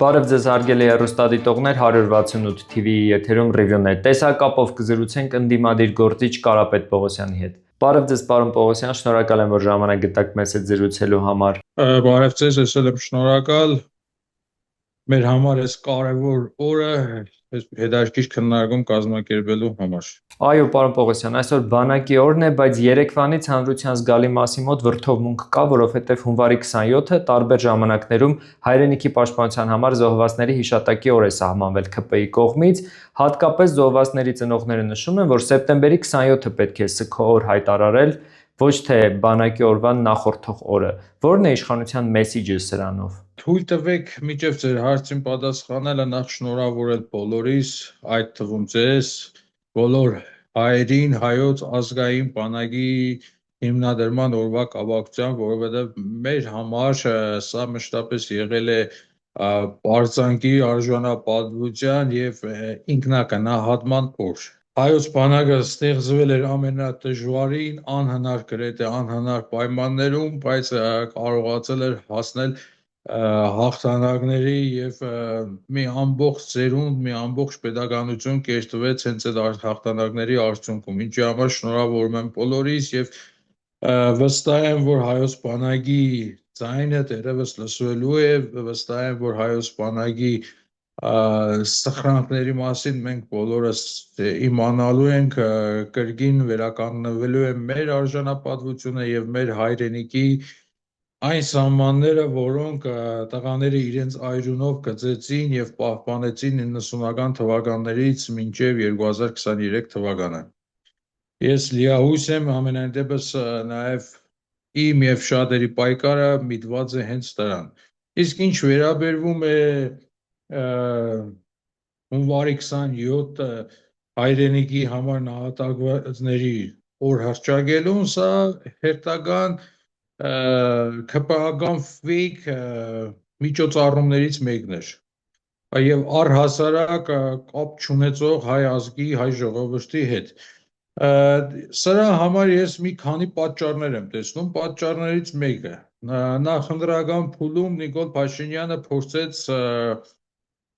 Բարև ձեզ հարգելի հեռուստադիտողներ 168 TV-ի եթերում ռիվյուն է։ Տեսակապով կզրուցենք ընդդիմադիր գործիչ Կարապետ Պողոսյանի հետ։ Բարև ձեզ, պարոն Պողոսյան, շնորհակալ եմ, որ ժամանակ գտաք մեզ հետ զրուցելու համար։ Բարև ձեզ, ես էլ եմ շնորհակալ մեր համար այս կարևոր օրը հետաքրքիր քննարկում կազմակերպելու համար։ Այո, պարոն Պողոսյան, այսօր բանակի օրն է, բայց երեկվանից հանրության զգալի մասի մոտ վրդովմունք կա, որովհետև հունվարի 27-ը տարբեր ժամանակներում հայրենիքի պաշտպանության համար զոհվածների հիշատակի օր է սահմանվել ՔՊ-ի կողմից, հատկապես զոհվածների ծնողները նշում են, որ սեպտեմբերի 27-ը պետք է սգո օր հայտարարել, ոչ թե բանակի օրվան նախորդող օրը։ Որն է իշխանության մեսիջը սրանով։ Թույլ տվեք միջև ձեր հարցին պատասխանելը նախ շնորհավորել բոլորիս, այդ թվում ձեզ, բոլոր հայերին, հայոց ազգային բանակի հիմնադրման օրվա կապակցությամբ, որովհետև մեր համար սա մշտապես եղել է բարձանքի, արժանապատվության եւ ինքնակնահատման օր։ Հայոց բանակը ստեղծվել էր ամենադժվարին, անհնար գրեթե անհնար պայմաններում, բայց կարողացել էր հասնել հաղթանակների եւ մի ամբողջ ծերունդ, մի ամբողջ պետականություն կերտվեց հենց այդ հաղթանակների արդյունքում, ինչի համար շնորհավորում եմ բոլորիս եւ վստահ եմ, որ հայոց բանակի ձայնը դեռևս լսվելու է, վստահ եմ, որ հայոց բանակի սխրանքների մասին մենք բոլորս իմանալու ենք, կրկին վերականգնվելու է մեր արժանապատվությունը եւ մեր հայրենիքի այն սահմանները, որոնք տղաները իրենց այրունով գծեցին եւ պահպանեցին 90-ական թվականներից մինչեւ 2023 թվականը։ Ես լիահույս եմ, ամենայն դեպս նաեւ իմ եւ շատերի պայքարը միտված է հենց դրան։ Իսկ ինչ վերաբերվում է հունվարի 27-ը հայրենիքի համար նահատակվածների օր հռչակելուն, սա հերթական ՔՊԱ-ական ֆեյք միջոցառումներից մեկն էր եւ առհասարակ կապ չունեցող հայ ազգի, հայ ժողովրդի հետ։ Սրա համար ես մի քանի պատճառներ եմ տեսնում, պատճառներից մեկը նախընտրական փուլում Նիկոլ Փաշինյանը փորձեց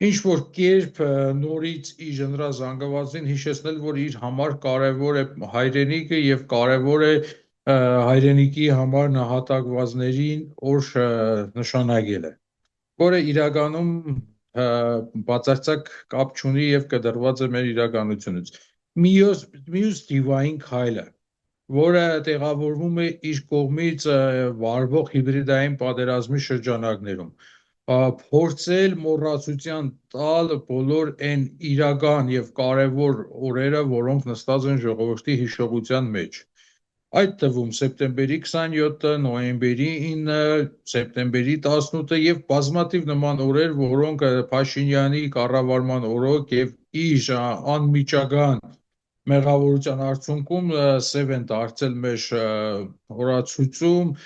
ինչ-որ կերպ նորից իր ընտրազանգվածին հիշեցնել, որ իր համար կարևոր է հայրենիքը եւ կարևոր է հայրենիքի համար նահատակվածներին օր նշանակելը, որը իրականում բացարձակ կապ չունի եւ կտրված է մեր իրականությունից։ Մյուս դիվային քայլը, որը տեղավորվում է իր կողմից վարվող հիբրիդային պատերազմի շրջանակներում, փորձել մոռացության տալ բոլոր այն իրական եւ կարևոր օրերը, որոնք նստած են ժողովրդի հիշողության մեջ։ Այդ թվում սեպտեմբերի 27-ը, նոյեմբերի 9-ը, սեպտեմբերի 18-ը եւ բազմաթիվ նման օրեր, որոնք Փաշինյանի կառավարման օրոք եւ իր անմիջական մեղավորության արդյունքում սև են դարձել մեր օրացույցում,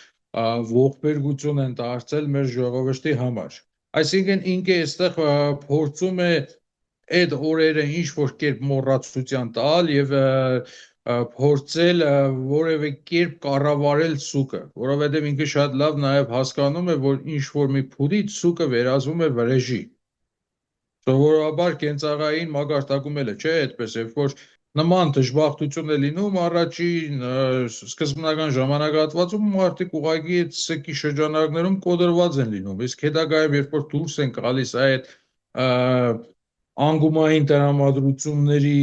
ողբերգություն են դարձել մեր ժողովրդի համար։ Այսինքն ինքը այստեղ փորձում է այդ օրերը ինչ-որ կերպ մոռացության տալ եւ փորձել որևէ կերպ կառավարել ցուկը, որովհետեւ ինքը շատ լավ նաեւ հասկանում է, որ ինչ-որ մի փուլից ցուկը վերածվում է վրեժի։ Սովորաբար կենցաղային մակարդակում էլ է, չէ՞, այդպես երբ որ նման դժբախտություն է լինում առաջին սկզբնական ժամանակահատվածում մարդիկ ուղղակի այդ սեկի շրջանակներում կոդրված են լինում, իսկ հետագայում երբ որ դուրս են գալիս այդ անգումային տրամադրությունների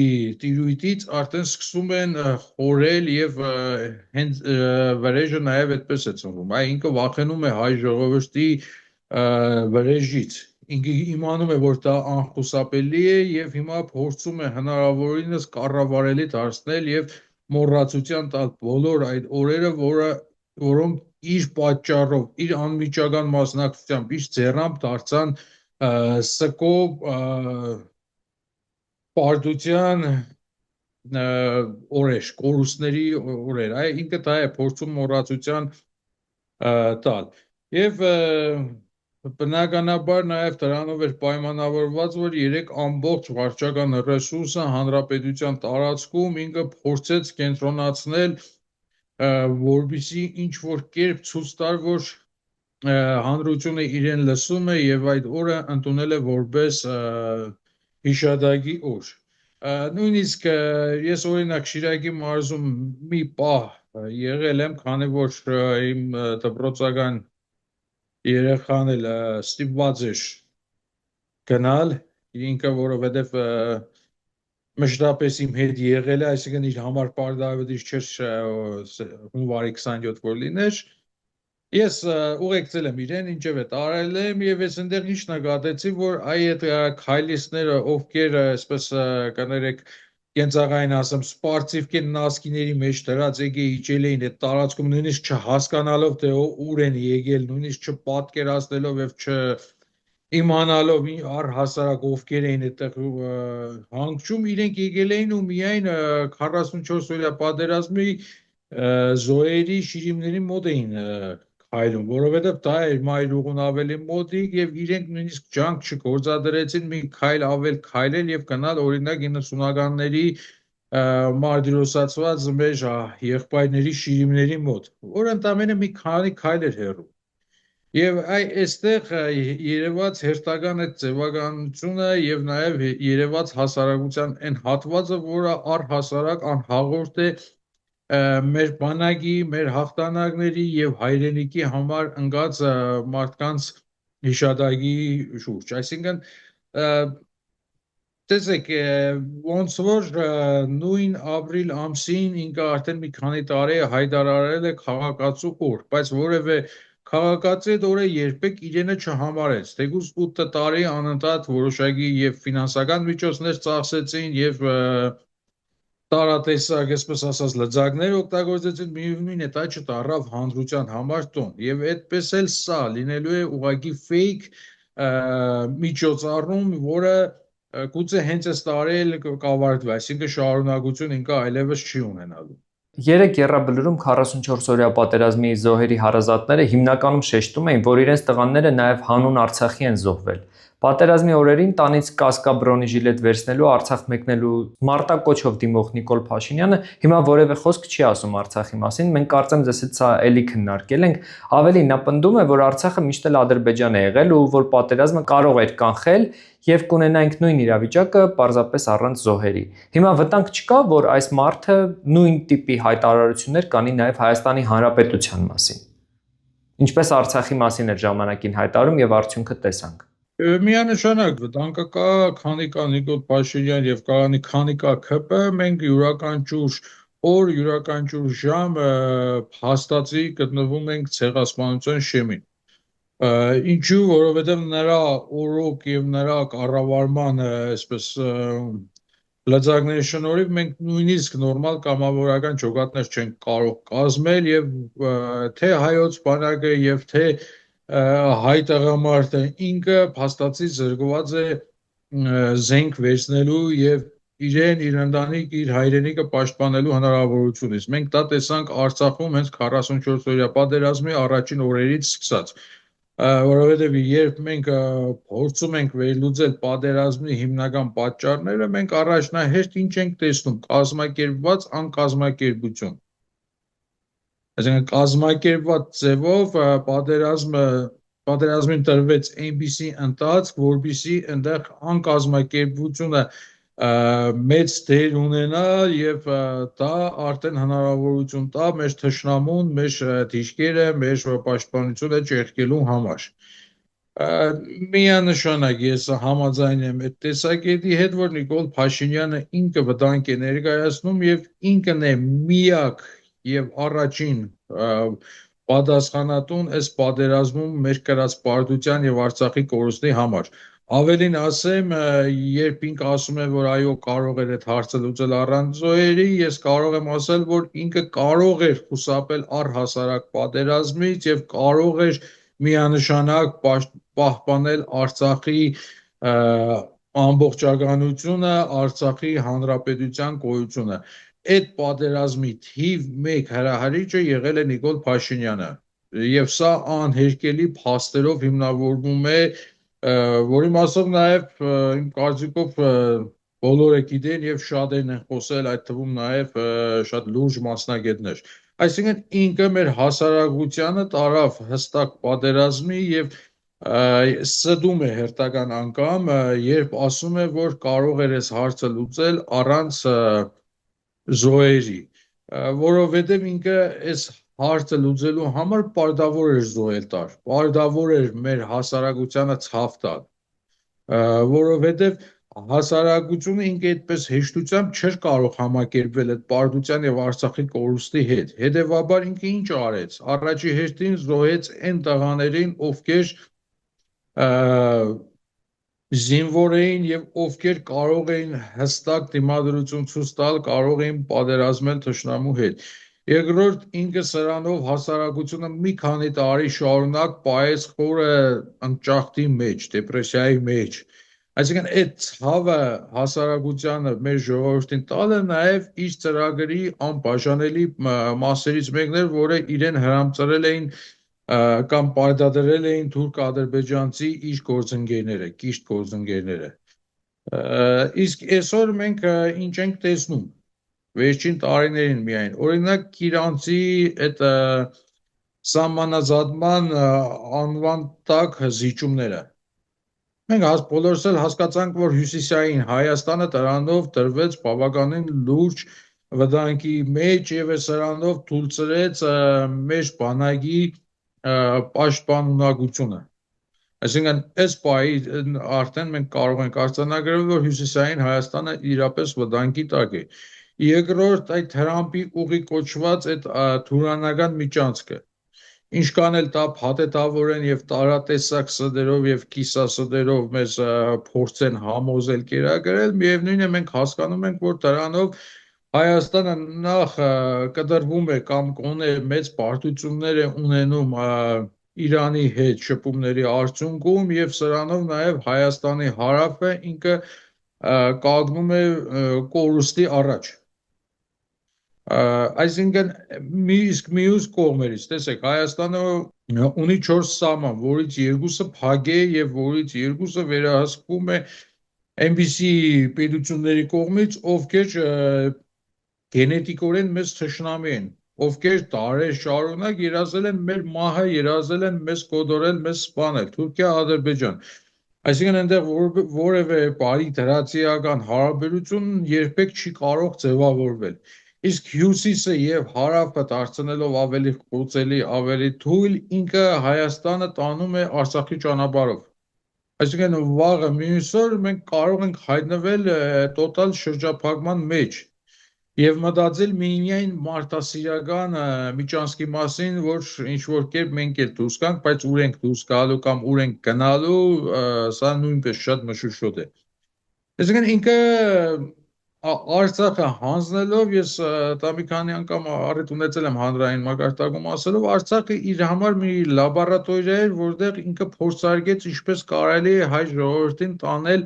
տիրույթից, արդեն սկսում են խորել եւ հենց վրեժը նաեւ այդպես է ծնվում։ Ինքը վախենում է հայ ժողովրդի վրեժից։ Ինքը իմանում է, որ դա անխուսափելի է եւ հիմա փորձում է հնարավորինս կառավարելի դարձնել եւ մոռացության տալ բոլոր այդ օրերը, որոնք իր պատճառով, իր անմիջական մասնակցությամբ, իր ձեռամբ դարձան սկո պարտության օրեր, կորուստների օրեր, ինքը դա է փորձում մոռացության տալ եւ բնականաբար նաեւ դրանով էր պայմանավորված, որ 3 ամբողջ վարչական ռեսուրսը հանրապետության տարածքում ինքը փորձեց կենտրոնացնել, որբիսի ինչ որ կերպ ցույց տար, որ հանրությունը իրեն լսում է եւ այդ օրը ընդունել է որպես հիշադակի օր։ Նույնիսկ ես օրինակ Շիրակի մարզում մի պահ եղել եմ, քանի որ իմ դպրոցական երեխան էլ ստիպված էր գնալ, ինքը որովհետև մշտապես իմ հետ եղել է, այսինքն իր համար պարտադիր չէր հունվարի 27 որ լիներ։ Ես ուղեկցել եմ իրեն, ինչև է տարել եմ եւ ես այնտեղ ինչ նկատեցի, որ այդ քայլիստները, ովքեր այսպես կներեք կենցաղային ասեմ, սպարծիվ կեն նասկիների մեջ դրած եկե իջել էին այդ տարածքում, նույնիսկ չհասկանալով թե ուր են եկել, նույնիսկ չպատկերացնելով եւ իմանալով առհասարակ ովքեր էին այդտեղ հանգչում, իրենք եկել էին ու միայն 44-օրյա պատերազմի զոհերի շիրիմների մոտ էին քայլում, որովհետև դա էր մայրուղուն ավելի մոտիկ եւ իրենք նույնիսկ ջանք չգործադրեցին մի քայլ ավել քայլել եւ գնալ օրինակ 90-ականների մարտիրոսացված մեր եղբայրների շիրիմների մոտ, որ ընդամենը մի քանի քայլ էր հեռու։ Եվ այստեղ երևաց հերթական այդ ձևականությունը եւ նաեւ երևաց հասարակության այն հատվածը, որը առհասարակ անհաղորդ է մեր բանակի, մեր հաղթանակների եւ հայրենիքի համար ընկած մարդկանց հիշադակի շուրջ։ Այսինքն տեսեք, ոնց որ նույն ապրիլ ամսին ինքը արդեն մի քանի տարի հայտարարել է քաղաքացու օր, բայց որևէ քաղաքացի այդ օրը երբեք իրենը չհամարեց, թեկուզ 8 տարի անընդհատ որոշակի եւ ֆինանսական միջոցներ ծախսեցին եւ տարատեսակ, այսպես ասած, լծակներ օգտագործեցին, միևնույն է, դա չդառավ հանրության համար տոն։ Եվ այդպես էլ սա լինելու է ուղղակի fake միջոցառում, որը գուցե հենց այս տարի էլ կավարտվի, այսինքն շարունակություն ինքը այլևս չի ունենալու։ Երեք եռաբլուրում 44-օրյա պատերազմի զոհերի հարազատները հիմնականում շեշտում էին, որ իրենց տղաները նաև հանուն Արցախի են զոհվել։ Պատերազմի օրերին տանից կասկաբրոնի ժիլետ վերցնելու Արցախ մեկնելու մարտակոչով դիմող Նիկոլ Փաշինյանը հիմա որևէ խոսք չի ասում Արցախի մասին, մենք կարծեմ ձեզ հետ սա էլի քննարկել ենք, ավելին նա պնդում է, որ Արցախը միշտ էլ Ադրբեջան է եղել ու որ պատերազմը կարող էր կանխել եւ կունենայինք նույն իրավիճակը պարզապես առանց զոհերի։ Հիմա վտանգ չկա, որ այս մարդը նույն տիպի հայտարարություններ կանի նաեւ Հայաստանի Հանրապետության մասին։ Ինչպես Արցախի մասին էր ժամանակին հայտարարում եւ արդյունքը տեսանք։ Միանշանակ վտանգը կա, քանի կա Նիկոլ Փաշինյան եւ քանի կա ՔՊ, մենք յուրաքանչյուր օր, յուրաքանչյուր ժամ հաստատի գտնվում ենք ցեղասպանության շեմին։ Ինչու, որովհետև նրա օրոք եւ նրա կառավարման այսպես լծակների շնորհիվ մենք նույնիսկ նորմալ կամավորական ջոկատներ չենք կարող կազմել եւ թե հայոց բանակը եւ թե հայ տղամարդը ինքը փաստացի զրկված է զենք վերցնելու եւ իրեն, իր ընտանիք, իր հայրենիքը պաշտպանելու հնարավորությունից։ Մենք դա տեսանք Արցախում հենց 44-օրյա պատերազմի առաջին օրերից սկսած, որովհետեւ երբ մենք փորձում ենք վերլուծել պատերազմի հիմնական պատճառները, մենք առաջնահերթ ինչ ենք տեսնում՝ կազմակերպված անկազմակերպություն։ Այսինքն կազմակերպված ձևով պատերազմին տրվեց այնպիսի ընթացք, որպեսզի այնտեղ անկազմակերպությունը մեծ դեր ունենա եւ դա արդեն հնարավորություն տա մեր թշնամուն, մեր դիրքերը, մեր պաշտպանությունը ճեղքելու համար։ Միանշանակ ես համաձայն եմ այդ տեսակետի հետ, որ Նիկոլ Փաշինյանը ինքը վտանգ է ներկայացնում եւ ինքն է միակ եւ առաջին պատասխանատուն այս պատերազմում մեր կրած պարտության եւ Արցախի կորուստի համար։ Ավելին ասեմ, երբ ինքը ասում է, որ այո, կարող էր այդ հարցը լուծել առանց զոհերի, ես կարող եմ ասել, որ ինքը կարող էր խուսափել առհասարակ պատերազմից եւ կարող էր միանշանակ պահպանել Արցախի ամբողջականությունը, Արցախի հանրապետության գոյությունը։ Այդ պատերազմի թիվ 1 հրահարիչը եղել է Նիկոլ Փաշինյանը եւ սա անհերքելի փաստերով հիմնավորվում է, որի մասով նաեւ իմ կարծիքով բոլորը գիտեն եւ շատերն են խոսել, այդ թվում նաեւ շատ լուրջ մասնագետներ, Այսինքն ինքը մեր հասարակությանը տարավ հստակ պատերազմի եւ ստում է հերթական անգամ, երբ ասում է, որ կարող էր այս հարցը լուծել առանց զոհերի, որովհետև ինքը այս հարցը լուծելու համար պարտավոր էր զոհել տար, պարտավոր էր մեր հասարակությանը ցավ տալ, որովհետև հասարակությունը ինքը այդպես հեշտությամբ չէր կարող համակերպվել այդ պարտության եւ Արցախի կորուստի հետ։ Հետևաբար ինքը ինչ արեց։ Առաջի հերթին զոհեց այն տղաներին, ովքեր զինվոր էին եւ ովքեր կարող էին հստակ դիմադրություն ցույց տալ, կարող էին պատերազմել թշնամու հետ։ Երկրորդ, ինքը սրանով հասարակությունը մի քանի տարի շարունակ պահեց խորը ընճախտի մեջ, դեպրեսիայի մեջ։ Այսինքն այդ ցավը հասարակությանը մեր ժողովրդին տալը նաև իր ծրագրի անբաժանելի մասերից մեկն էր, որը իրեն հրամծրել էին կամ պարտադրել էին թուրք-ադրբեջանցի իր գործընկերները, կիշտ գործընկերները։ Իսկ այսօր մենք ինչ ենք տեսնում վերջին տարիներին միայն, օրինակ իրանցի այդ սահմանազատման անվան տակ զիջումները։ Մենք բոլորս էլ հասկացանք, որ Հյուսիսային Հայաստանը դրանով դրվեց բավականին լուրջ վտանգի մեջ եւ սրանով թույլատրեց մեր բանակի պաշտպանունակությունը։ Այսինքն, այս պահի արդեն մենք կարող ենք արձանագրել, որ Հյուսիսային Հայաստանը իրապես վտանգի տակ է։ Երկրորդ, այդ Թրամփի ուղի կոչված այդ թուրանական միջանցքը, ինչքան էլ դա փաթեթավորեն եւ տարատեսակ սդերով եւ կիսասդերով մեզ փորձեն համոզել կերակրել, միևնույն է մենք հասկանում ենք, որ դրանով Հայաստանը նախ կտրվում է կամ կոնե մեծ պարտություններ է ունենում Իրանի հետ շփումների արդյունքում եւ սրանով նաեւ Հայաստանի հարավը ինքը կանգնում է կորուստի առաջ։ Այսինքն մյուս կողմերից, տեսեք, Հայաստանը ունի 4 սահման, որից երկուսը փակ է եւ որից երկուսը վերահսկվում է այնպիսի պետությունների կողմից, ովքեր գենետիկորեն մեծ թշնամի են, ովքեր տարեր շարունակ երազել են մեր մահը, երազել են մեզ կոտորել, մեզ սպանել, Թուրքիա, Ադրբեջան։ Այսինքն այնտեղ որևէ բարի դրացիական հարաբերություն երբեք չի կարող ձևավորվել։ Իսկ հյուսիսը եւ հարավը դարձնելով ավելի խոցելի, ավելի թույլ, ինքը Հայաստանը տանում է Արցախի ճանապարհով։ Այսինքն վաղը մյուս օր մենք կարող ենք հայտնվել տոտալ շրջափակման մեջ եւ մտածել միայն մարտահրավերական միջանցքի մասին, որ ինչ որ կերպ մենք էլ դուրս գանք, բայց ուր ենք դուրս գալու կամ ուր ենք գնալու, սա նույնպես շատ մշուշոտ է։ Այսինքն ինքը Արցախը հանձնելով, ես դա մի քանի անգամ առիթ ունեցել եմ հանրային մակարդակում ասելով, Արցախը իր համար մի լաբորատորիա էր, որտեղ ինքը փորձարկեց ինչպես կարելի է հայ ժողովրդին տանել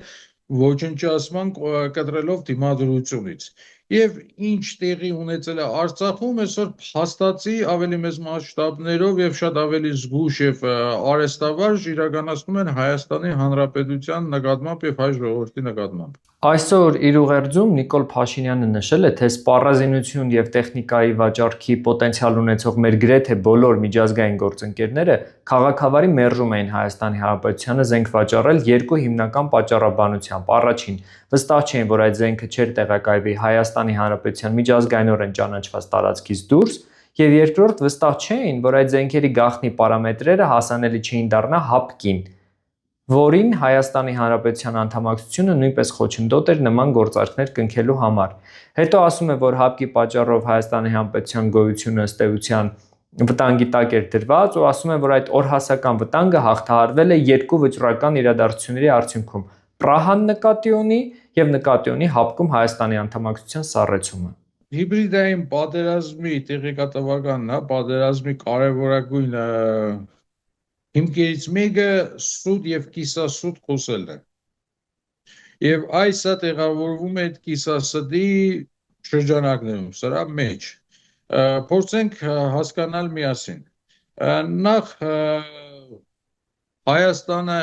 ոչնչացման կտրելով դիմադրությունից։ Եվ ինչ տեղի ունեցել է Արցախում, այսօր փաստացի ավելի մեծ մասշտաբներով եւ շատ ավելի զգուշ եւ արհեստավարժ իրականացնում են Հայաստանի Հանրապետության նկատմամբ եւ հայ ժողովրդի նկատմամբ։ Այսօր իր ուղերձում Նիկոլ Փաշինյանը նշել է, թե սպառազինություն եւ տեխնիկայի վաճառքի պոտենցիալ ունեցող մեր գրեթե բոլոր միջազգային գործընկերները քաղաքավարի մերժում էին Հայաստանի Հանրապետությանը զենք վաճառել երկու հիմնական պատճառաբանությամբ։ Առաջին, վստահ չէին, որ այդ զենքը չէր տեղակայվի Հայաստանի Հանրապետության միջազգայինորեն ճանաչված տարածքից դուրս, եւ երկրորդ, վստահ չէին, որ այդ զենքերի գաղտնի պարամետրերը հասանելի չէին դառնա ՀԱՊԿ-ին, որին Հայաստանի Հանրապետության անդամակցությունը նույնպես խոչընդոտ էր նման գործարքներ կնքելու համար։ Հետո ասում է, որ ՀԱՊԿ-ի պատճառով Հայաստանի Հանրապետության գոյությունը ըստ էության վտանգի տակ էր դրված ու ասում է, որ այդ օրհասական վտանգը հաղթահարվել է երկու վճռական իրադարձությունների արդյունքում՝ Պրահան նկատի ունի եւ նկատի ունի ՀԱՊԿ-ում Հայաստանի անդամակցության սառեցումը։ Հիբրիդային պատերազմի տեղեկատվականն է, պատերազմի կարևորագույն հիմքերից մեկը սուտ եւ կիսասուտ խոսելն է։ Եվ այսը տեղավորվում է այդ կիսասդի շրջանակներում, սրա մեջ։ Փորձենք հասկանալ միասին։ Նախ Հայաստանը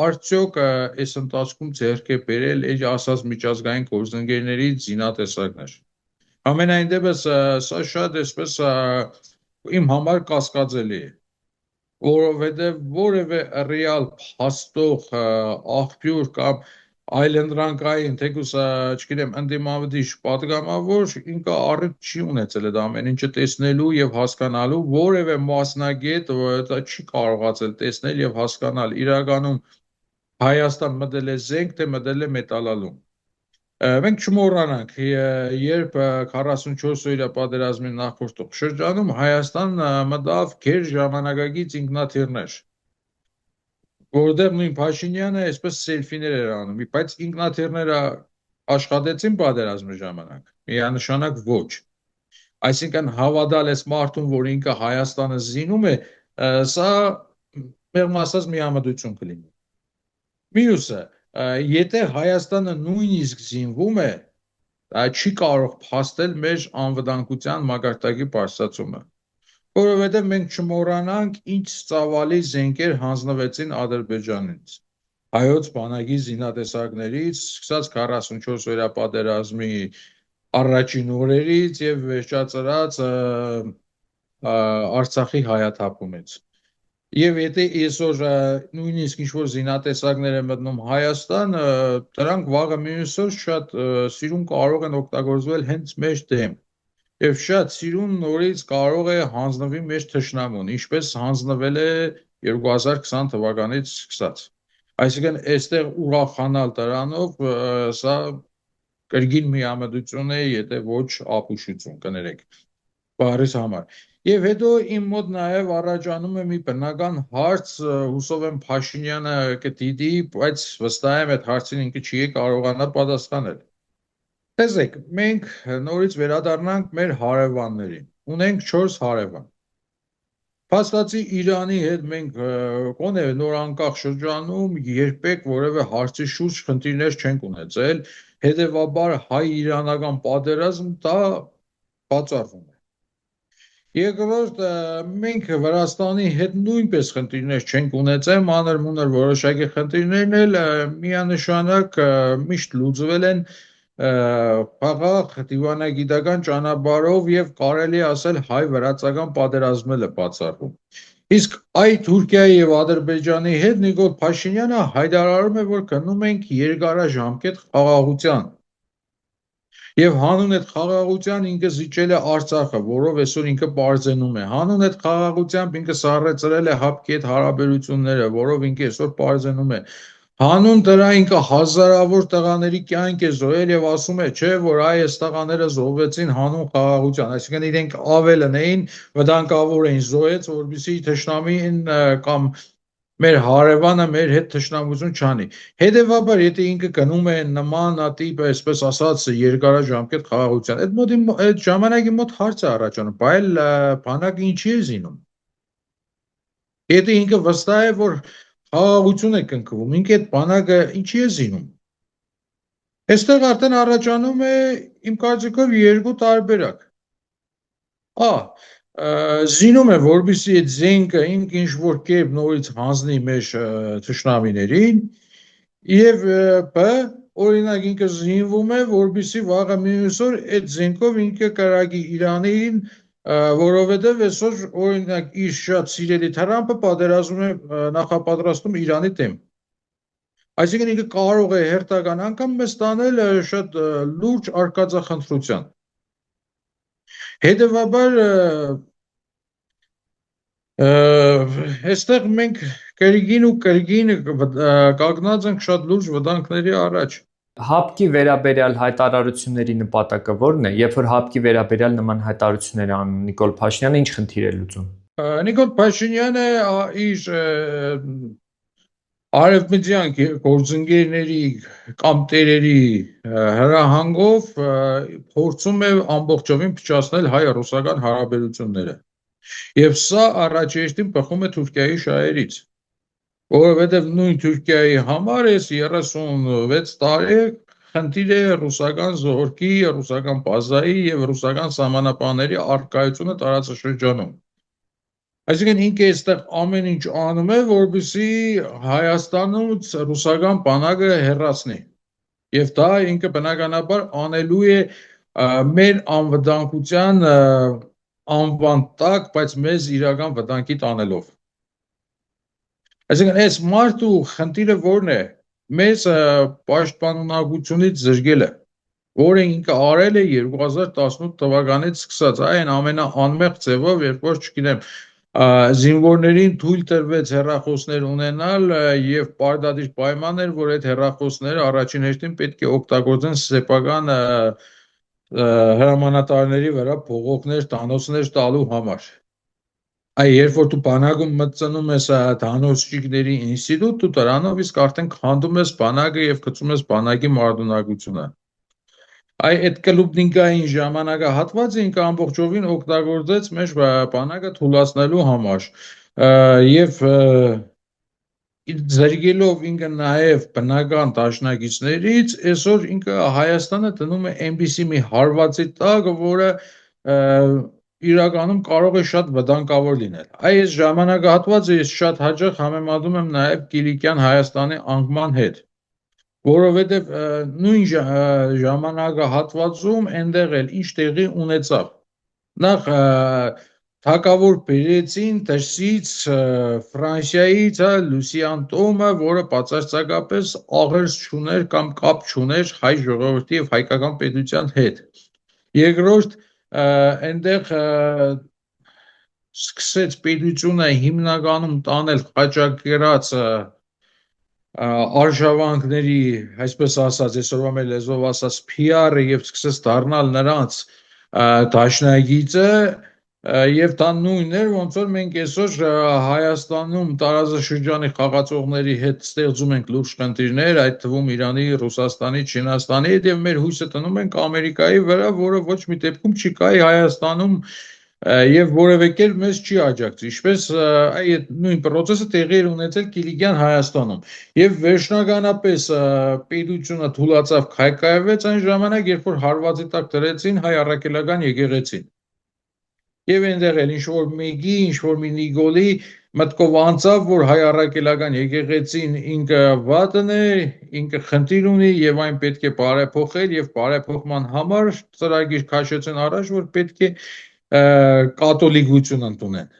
արդյոք այս ընթացքում ձեռք է բերել իր ասած միջազգային գործընկերների զինատեսակներ։ Ամենայն դեպս սա շատ էսպես իմ համար կասկածելի է, որովհետև որևէ ռեալ փաստող աղբյուր կամ այլընտրանքային թեկուզ չգիտեմ ընդդիմադիր պատգամավոր ինքը առիթ չի ունեցել այդ ամեն ինչը տեսնելու եւ հասկանալու որևէ մասնագետ դա չի կարողացել տեսնել եւ հասկանալ իրականում Հայաստան մտել է զենք թե մտել է մետալալում Մենք չմոռանանք, երբ 44-օրյա պատերազմի նախորդ շրջանում Հայաստան մտավ գեր ժամանակակից ինքնաթիռներ, որտեղ նույն Փաշինյանը այսպես սելֆիներ էր անում, բայց ինքնաթիռները աշխատեցին պատերազմի ժամանակ, միանշանակ ոչ։ Այսինքն հավատալ ես մարդուն, որ ինքը Հայաստանը զինում է, սա մեղմ ասած միամտություն կլինի։ Մյուսը, եթե Հայաստանը նույնիսկ զինվում է, չի կարող փաստել մեր անվտանգության մակարդակի բարձրացումը, որովհետև մենք չմոռանանք ինչ ծավալի զենքեր հանձնվեցին Ադրբեջանից, հայոց բանակի զինատեսակներից, սկսած 44-օրյա պատերազմի առաջին օրերից եւ վերջացրած Արցախի հայաթափումից։ Եվ եթե այսօր նույնիսկ ինչ-որ զինատեսակներ են մտնում Հայաստան, դրանք վաղը մյուս օր շատ սիրուն կարող են օգտագործվել հենց մեր դեմ։ Եվ շատ սիրուն նորից կարող է հանձնվի մեր թշնամուն, ինչպես հանձնվել է 2020 թվականից սկսած։ Այսինքն այստեղ ուրախանալ դրանով սա կրկին միամտություն է, եթե ոչ ապուշություն կներեք բարիս համար։ Եվ հետո իմ մոտ նաև առաջանում է մի բնական հարց, հուսով եմ Փաշինյանը կդիտի, բայց վստահ եմ այդ հարցին ինքը չի կարողանա պատասխանել։ Տեսեք, մենք նորից վերադառնանք մեր հարևաններին։ Ունենք 4 հարևան։ Փաստացի Իրանի հետ մենք կոնե նոր անկախ շրջանում երբեք որևէ հարցի շուրջ խնդիրներ չենք ունեցել, հետևաբար հայ-իրանական պատերազմ դա բացառվում է։ Երկրորդ, մենք Վրաստանի հետ նույնպես խնդիրներ չենք ունեցել, մանր-մունր որոշակի խնդիրներն էլ միանշանակ միշտ լուծվել են խաղաղ դիվանագիտական ճանապարհով եւ կարելի ասել հայ-վրացական պատերազմել է բացառվում։ Իսկ այդ Թուրքիայի եւ Ադրբեջանի հետ Նիկոլ Փաշինյանը հայտարարում է, որ գնում ենք երկարաժամկետ խաղաղության։ Եվ հանուն այդ խաղաղության ինքը զիջել է Արցախը, որով այսօր ինքը պարզենում է։ Հանուն այդ խաղաղությամբ ինքը սառեցրել է հապկի հետ հարաբերությունները, որով ինքը այսօր պարզենում է։ Հանուն դրա ինքը հազարավոր տղաների կյանք է զոհել եւ ասում է, չէ, որ այս տղաները զոհվեցին հանուն խաղաղության, այսինքն իրենք ավելն էին, վտանգավոր էին զոհեց, որպեսզի թշնամին կամ մեր հարևանը մեր հետ թշնամություն չանի։ Հետևաբար, եթե ինքը գնում է նմանատիպ, այսպես ասած, երկարաժամկետ խաղաղության, այդ ժամանակի մոտ հարց է առաջանում, բայց բանակը ինչի է զինում։ Եթե ինքը վստահ է, որ խաղաղություն է կնքվում, ինքը այդ բանակը ինչի է զինում։ Այստեղ արդեն առաջանում է իմ կարծիքով երկու տարբերակ։ Զինում է, որպեսզի այդ զենքը ինչ-որ կերպ նորից հանձնի մեր թշնամիներին եւ բ օրինակ ինքը զինվում է, որպեսզի վաղը մյուս օր այդ զենքով ինքը կրակի Իրանին, որովհետեւ այսօր օրինակ իր շատ սիրելի Թրամփը պատերազմում է նախապատրաստում Իրանի դեմ։ Այսինքն ինքը կարող է հերթական անգամ մեզ տանել շատ լուրջ արկածախնդրության։ Հետևաբար այստեղ մենք կրկին ու կրկին կանգնած ենք շատ լուրջ վտանգների առաջ։ Հապկի վերաբերյալ հայտարարությունների նպատակը ո՞րն է, երբ որ հապկի վերաբերյալ նման հայտարարություններ անում Նիկոլ Փաշինյանը, ինչ խնդիր է լուծում։ Նիկոլ Փաշինյանը իր արևմտյան գործընկերների կամ տերերի հրահանգով փորձում է ամբողջովին փչացնել հայ-ռուսական հարաբերությունները։ Եվ սա առաջերտին բխում է Թուրքիայի շահերից, որովհետև նույն Թուրքիայի համար այս 36 տարի խնդիր է ռուսական զորքի, ռուսական բազայի եւ ռուսական սահմանապահների առկայությունը տարածաշրջանում։ Այսինքն ինքը այստեղ ամեն ինչ անում է, որպեսզի Հայաստանից ռուսական բանակը հեռացնի։ Եվ դա ինքը բնականաբար անելու է մեր անվտանգության անվան տակ, բայց մեզ իրական վտանգի տանելով։ Այսինքն այս մարդու խնդիրը որն է, մեզ պաշտպանունակությունից զրկելը, որը ինքը արել է 2018 թվականից սկսած, այն ամենաանմեղ ձևով, երբ որ, չգիտեմ, զինվորներին թույլ տրվեց հեռախոսներ ունենալ եւ պարտադիր պայման էր, որ այդ հեռախոսները առաջին հերթին պետք է օգտագործեն սեփական հրամանատարների վրա փողոքներ, տանոցներ տալու համար։ Երբ որ դու բանակում մտցնում ես դանոսչիկների ինստիտուտ, դու դրանով իսկ արդեն քանդում ես բանակը եւ գցում ես բանակի մարտունակությունը։ Այդ կլուբնիկային ժամանակահատվածը ինքը ամբողջովին օգտագործեց մեր բանակը թուլացնելու համար եւ զրկելով ինքը նաև բնական դաշնակիցներից, այսօր ինքը Հայաստանը դնում է այնպիսի մի հարվածի տակ, որը իրականում կարող է շատ վտանգավոր լինել։ Այս ժամանակահատվածը ես շատ հաճախ համեմատում եմ նաև Կիլիկյան Հայաստանի անկման հետ, որովհետև նույն ժամանակահատվածում այնտեղ էլ ինչ տեղի ունեցավ։ Նախ թակավոր բերեցին դրսից Ֆրանսիայից Լուսիան Տոմը, որը բացարձակապես աղերս չուներ կամ կապ չուներ հայ ժողովրդի եւ հայկական պետության հետ։ Երկրորդ, այնտեղ սկսեց պետությունը հիմնականում տանել խաչակերած արժավանքների, այսպես ասած, այսօրվա մեր լեզվով ասած PR-ը եւ սկսեց դառնալ նրանց դաշնակիցը եւ դա նույնն էր, ոնց որ մենք այսօր Հայաստանում տարածաշրջանի խաղացողների հետ ստեղծում ենք լուրջ խնդիրներ, այդ թվում Իրանի, Ռուսաստանի, Չինաստանի հետ եւ մեր հույսը տնում ենք Ամերիկայի վրա, որը ոչ մի դեպքում չի կայի Հայաստանում եւ որևէ կերպ մեզ չի աջակցի, ինչպես այդ նույն process-ը տեղի էր ունեցել Կիլիկյան Հայաստանում եւ վերջնականապես պետությունը թուլացավ, քայքայվեց այն ժամանակ, երբ որ հարվածի տակ դրեցին հայ առաքելական եկեղեցին։ Եվ այնտեղ էլ ինչ-որ մեկի, ինչ-որ մի Նիկոլի մտքով անցավ, որ հայ առաքելական եկեղեցին ինքը վատն է, ինքը խնդիր ունի եւ այն պետք է բարեփոխել եւ բարեփոխման համար ծրագիր քաշեցին առաջ, որ պետք է կաթոլիկություն ընդունեն։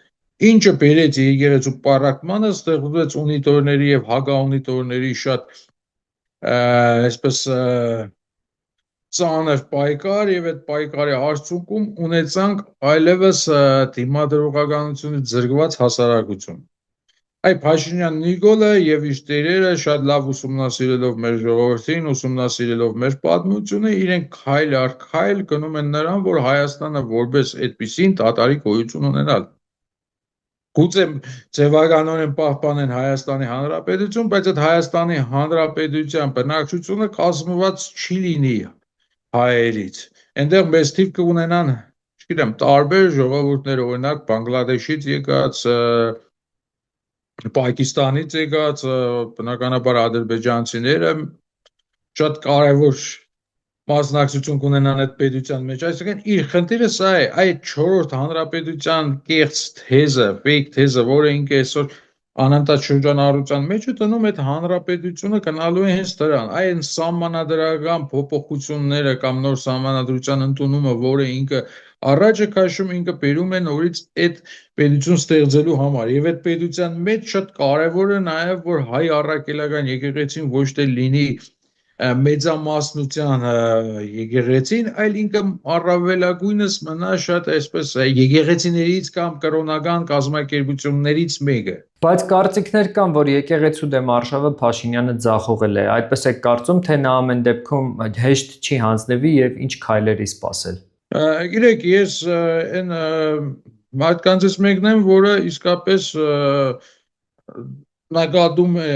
Ինչը բերեց եկեղեցու պառակմանը, ստեղծվեց ունիտորների եւ հակաունիտորների շատ այսպես ծանր պայքար եւ այդ պայքարի արդյունքում ունեցանք այլևս դիմադրողականությունից զրկված հասարակություն։ Այ Փաշինյան Նիկոլը եւ իր տերերը շատ լավ ուսումնասիրելով մեր ժողովրդին, ուսումնասիրելով մեր պատմությունը, իրենք քայլ առ քայլ գնում են նրան, որ Հայաստանը որպես այդպիսին դատարի գոյություն ունենալ։ Գուցե ձևականորեն պահպանեն Հայաստանի Հանրապետություն, բայց այդ Հայաստանի Հանրապետության բնակչությունը կազմված չի լինի հայերից։ Այնտեղ մեծ թիվ կունենան, չգիտեմ, տարբեր ժողովուրդներ, օրինակ Բանգլադեշից եկած, Պակիստանից եկած, բնականաբար ադրբեջանցիները շատ կարևոր մասնակցություն կունենան այդ պետության մեջ, այսինքն իր խնդիրը սա է, այդ 4-րդ հանրապետության կեղծ թեզը, fake թեզը, որը ինքը այսօր անընդհատ շրջանառության մեջ է դնում, այդ հանրապետությունը գնալու է հենց դրան, այն սահմանադրական փոփոխությունները կամ նոր սահմանադրության ընդունումը, որը ինքը առաջ է քաշում, ինքը բերում է նորից այդ պետություն ստեղծելու համար եւ այդ պետության մեջ շատ կարեւոր է նաեւ, որ հայ առաքելական եկեղեցին ոչ թե լինի մեծամասնության եկեղեցին, այլ ինքը առավելագույնս մնա շատ այսպես եկեղեցիներից կամ կրոնական կազմակերպություններից մեկը։ Բայց կարծիքներ կան, որ եկեղեցու դեմ արշավը Փաշինյանը ձախողել է։ Այդպես է կարծում, թե նա ամեն դեպքում հեշտ չի հանձնվի եւ ինչ քայլերի սպասել։ Գիտեք, ես այն մարդկանցից մեկն եմ, որը իսկապես նկատում է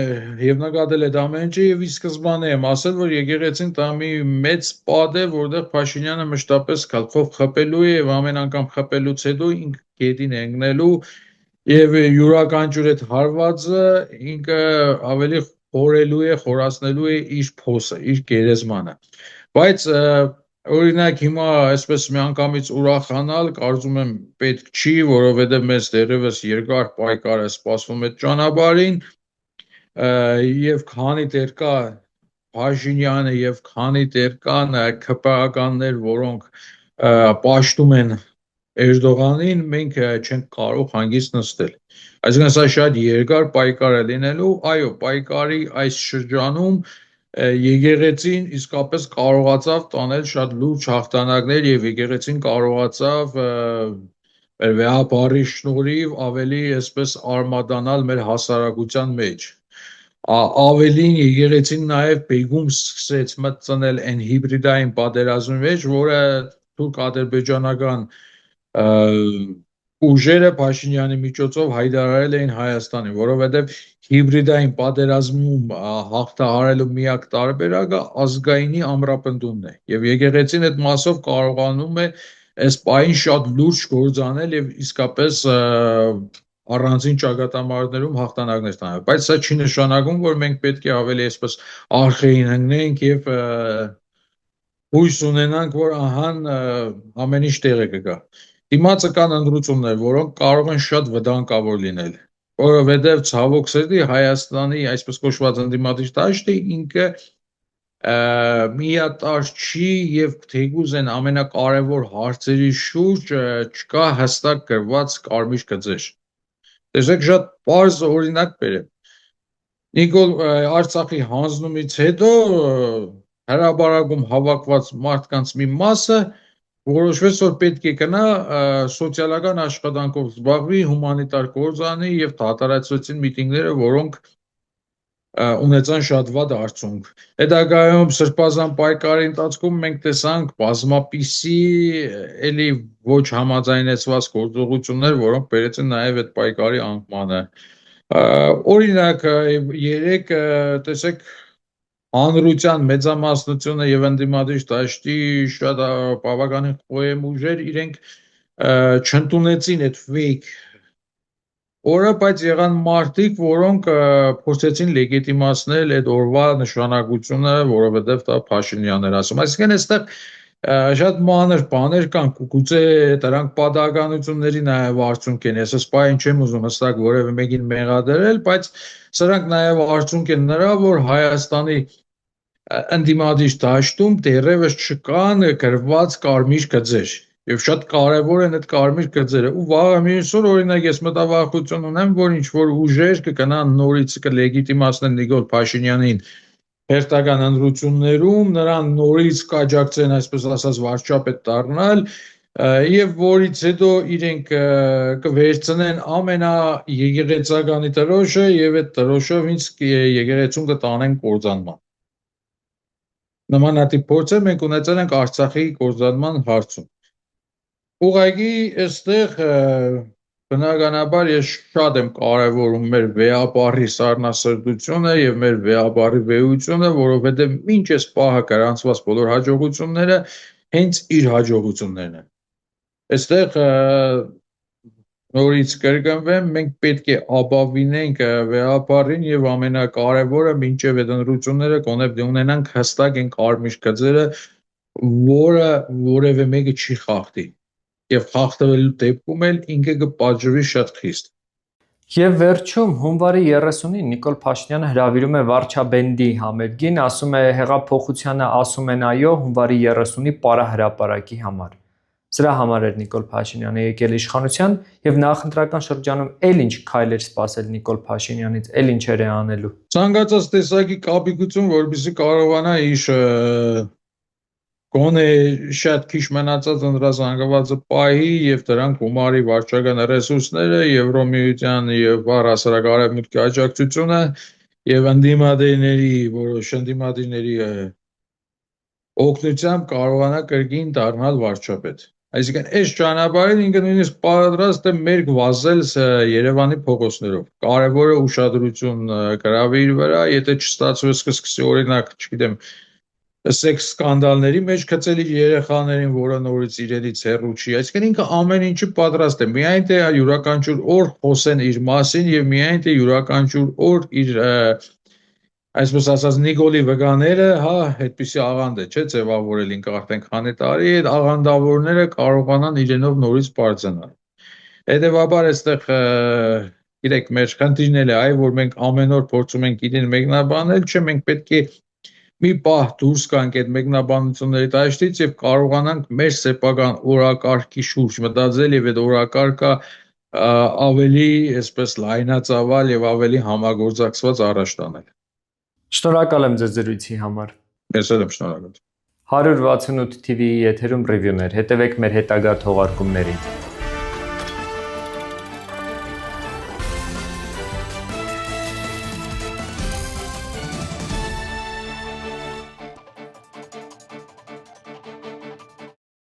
եւ նկատել է ամեն ինչը եւ ի սկզբանե եմ ասել, որ եկեղեցին դա մի մեծ պատ է, որտեղ Փաշինյանը մշտապես գլխով խփելու է եւ ամեն անգամ խփելուց հետո ինքը գետին է ընկնելու եւ յուրաքանչյուր այդ հարվածը ինքը ավելի խորելու է, խորացնելու է իր փոսը, իր գերեզմանը։ Բայց օրինակ հիմա այսպես միանգամից ուրախանալ կարծում եմ պետք չի, որովհետև մեզ դեռևս երկար պայքար է սպասվում այդ ճանապարհին եւ քանի դեռ կա Փաշինյանը եւ քանի դեր կան ԿՊԱ-կաններ, որոնք պաշտում են Էրդողանին, մենք չենք կարող հանգիստ նստել։ Այսինքն սա շատ երկար պայքար է լինելու, այո, պայքարի այս շրջանում եկեղեցին իսկապես կարողացավ տանել շատ լուրջ հաղթանակներ եւ եկեղեցին կարողացավ մեր վեհապարի շնորհիվ ավելի այսպես արմադանալ մեր հասարակության մեջ։ Ավելին եկեղեցին նաև բեգում սկսեց մտցնել այն հիբրիդային պատերազմի մեջ, որը թուրք-ադրբեջանական ուժերը Փաշինյանի միջոցով հայտարարել էին Հայաստանին, որովհետև հիբրիդային պատերազմում հաղթահարելու միակ տարբերակը ազգայինի ամրապնդումն է, եւ եկեղեցին այդ մասով կարողանում է այս պահին շատ լուրջ գործ անել եւ իսկապես առանձին ճակատամարտերում հաղթանակներ ստանալ, բայց սա չի նշանակում, որ մենք պետք է ավելի այսպես արխային հնգնենք եւ հույս ունենանք, որ ահան ամեն ինչ տեղը կգա։ Դիմացը կան ընդրություններ, որոնք կարող են շատ վտանգավոր լինել, որովհետև ցավոք սրտի Հայաստանի այսպես կոչված ընդդիմադիր դաշտը ինքը միատարր չի եւ թեկուզ այն ամենակարևոր հարցերի շուրջ չկա հստակ գրված կարմիր գծեր։ Տեսեք շատ պարզ օրինակ բերեմ։ Նիկոլ Արցախի հանձնումից հետո հրապարակում հավաքված մարդկանց մի մասը որոշվեց, որ պետք է գնա սոցիալական աշխատանքով զբաղվի, հումանիտար գործ անի եւ դատարացրեցին միտինգները, որոնք ունեցան շատ վատ արդյունք։ Հետագայում սրբազան պայքարի ընթացքում մենք տեսանք բազմապիսի էլի ոչ համաձայնեցված գործողություններ, որոնք բերեցին նաև այդ պայքարի անկմանը։ Օրինակ, երեք տեսեք հանրության մեծամասնությունը եւ ընդդիմադիր դաշտի շատ բավականին խոհեմ ուժեր իրենք չընդունեցին այդ fake օրը, բայց եղան մարդիկ, որոնք փորձեցին լեգիտիմացնել այդ օրվա նշանակությունը, որովհետև դա Փաշինյանն էր ասում։ Այսինքն այստեղ շատ մանր բաներ կան, գուցե դրանք պատահականությունների նաև արդյունք են։ Ես սպայն չեմ ուզում հստակ որևէ մեկին մեղադրել, բայց սրանք նաև արդյունք են նրա, որ Հայաստանի ընդդիմադիր դաշտում դեռևս չկան գրված կարմիր գծեր։ Եվ շատ կարևոր են այդ կարմիր գծերը։ Ու վաղը մյուս օր օրինակ ես մտավախություն ունեմ, որ ինչ որ ուժեր կգնան նորից կլեգիտիմացնեն Նիկոլ Փաշինյանին հերթական ընտրություններում, նրան նորից կաջակցեն, այսպես ասած, վարչապետ դառնալ, եւ որից հետո իրենք կվերցնեն ամենաեկեղեցականի դրոշը եւ այդ դրոշով ինձ եկեղեցուն կտանեն կործանման։ Նմանատիպ փորձեր մենք ունեցել ենք Արցախի կործանման հարցում։ Ուղղակի այստեղ բնականաբար ես շատ եմ կարևորում մեր վեհապարի սառնասրտությունը եւ մեր վեհապարի վեհությունը, որովհետեւ մինչ այս պահը գրանցված բոլոր հաջողությունները հենց իր հաջողություններն են։ Այստեղ նորից կրկնվեմ, մենք պետք է ապավինենք վեհապարին եւ ամենակարևորը մինչեւ այդ ընտրությունները գոնե ունենանք հստակ այն կարմիր գծերը, որը որևէ մեկը չի խախտի եւ խախտվելու դեպքում էլ ինքը կպատժվի շատ խիստ։ Եվ վերջում հունվարի 30-ին Նիկոլ Փաշինյանը հրավիրում է Վարչաբենդի համերգին, ասում է հեղափոխությանը ասում են այո հունվարի 30-ի պարահրապարակի համար։ Սրա համար էր Նիկոլ Փաշինյանը եկել իշխանության եւ նախընտրական շրջանում էլ ինչ քայլեր սպասել Նիկոլ Փաշինյանից, էլ ինչեր է անելու։ Ցանկացած տեսակի կապիկություն, որովհետեւ կարողանա իր գոնե շատ քիչ մնացած ընտրազանգվածը պահի եւ դրանք գումարի վարչական ռեսուրսները, Եվրոմիության եւ առհասարակ արևմուտքի աջակցությունը եւ ընդդիմադիրների, որոշ ընդդիմադիրների օգնությամբ կարողանա կրկին դառնալ վարչապետ։ Այսինքն այս ճանապարհին ինքը նույնիսկ պատրաստ է մերկ վազել Երևանի փողոցներով։ Կարևորը ուշադրություն գրավի իր վրա, եթե չստացվեց կսկսի օրինակ, չգիտեմ, սեքս սկանդալների մեջ գցել իր երեխաներին, որը նորից իրենից հեռու չի։ Այսինքն ինքը ամեն ինչի պատրաստ է։ Միայն թե յուրաքանչյուր օր խոսեն իր մասին եւ միայն թե յուրաքանչյուր օր իր այսպես ասած Նիկոլի վկաները, հա, այդպիսի աղանդ է, չէ՞, ձևավորել ինքը արդեն քանի տարի, այդ աղանդավորները կարողանան իրենով նորից բարձրանալ։ Հետևաբար այստեղ գիտեք, մեր խնդիրն էլ է, այ որ մենք ամեն օր փորձում ենք իրեն մեկնաբանել, չէ, մենք պետք է մի պահ դուրս գանք այդ մեկնաբանությունների դաշտից եւ կարողանանք մեր սեփական օրակարգի շուրջ մտածել եւ այդ օրակարգը ավելի այսպես լայնածավալ եւ ավելի համագործակցված առաջ տանել։ Շնորհակալ եմ ձեզ զրույցի համար։ Ես էլ եմ շնորհակալ։ 168 TV-ի եթերում ռիվյուներ։ Հետևեք մեր հետագա թողարկումներին։